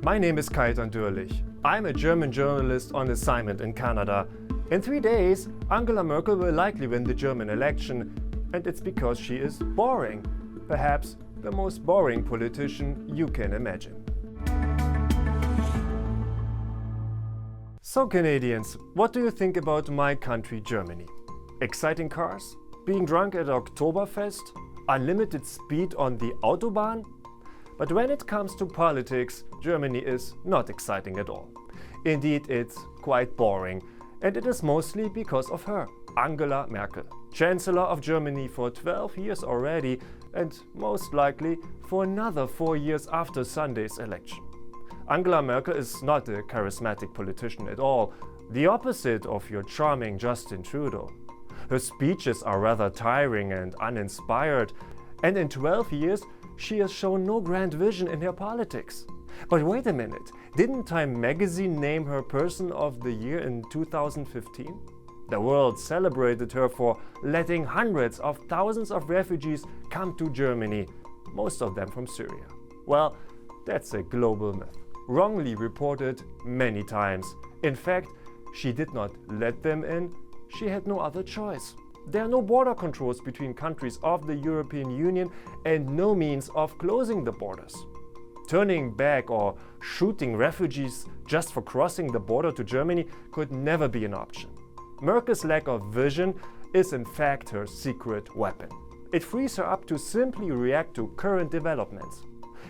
My name is Kajetan Dyrlich. I'm a German journalist on assignment in Canada. In 3 days, Angela Merkel will likely win the German election, and it's because she is boring. Perhaps the most boring politician you can imagine. So Canadians, what do you think about my country, Germany? Exciting cars? Being drunk at Oktoberfest? Unlimited speed on the Autobahn? But when it comes to politics, Germany is not exciting at all. Indeed, it's quite boring, and it is mostly because of her, Angela Merkel, Chancellor of Germany for 12 years already, and most likely for another 4 years after Sunday's election. Angela Merkel is not a charismatic politician at all, the opposite of your charming Justin Trudeau. Her speeches are rather tiring and uninspired, and in 12 years she has shown no grand vision in her politics. But wait a minute, didn't Time magazine name her Person of the Year in 2015? The world celebrated her for letting hundreds of thousands of refugees come to Germany, most of them from Syria. Well, that's a global myth, wrongly reported many times. In fact, she did not let them in, she had no other choice. There are no border controls between countries of the European Union and no means of closing the borders. Turning back or shooting refugees just for crossing the border to Germany could never be an option. Merkel's lack of vision is in fact her secret weapon. It frees her up to simply react to current developments.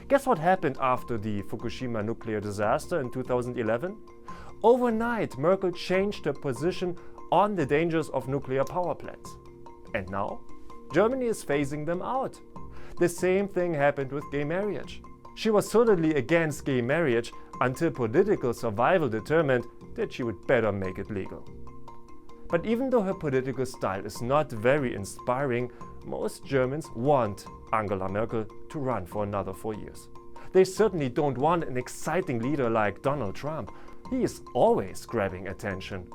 Guess what happened after the Fukushima nuclear disaster in 2011? Overnight, Merkel changed her position on the dangers of nuclear power plants. And now, Germany is phasing them out. The same thing happened with gay marriage. She was solidly against gay marriage until political survival determined that she would better make it legal. But even though her political style is not very inspiring, most Germans want Angela Merkel to run for another 4 years. They certainly don't want an exciting leader like Donald Trump. He is always grabbing attention.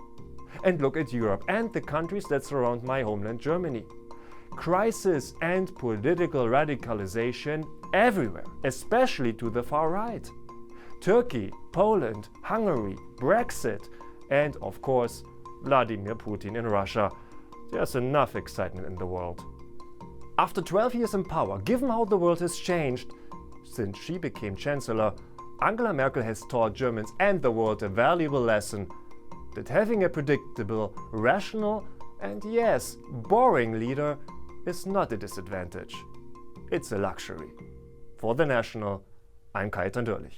And look at Europe and the countries that surround my homeland, Germany. Crisis and political radicalization everywhere, especially to the far right. Turkey, Poland, Hungary, Brexit, and of course, Vladimir Putin in Russia. There's enough excitement in the world. After 12 years in power, given how the world has changed since she became Chancellor, Angela Merkel has taught Germans and the world a valuable lesson: that having a predictable, rational, and yes, boring leader is not a disadvantage. It's a luxury. For The National, I'm Kajetan Dyrlich.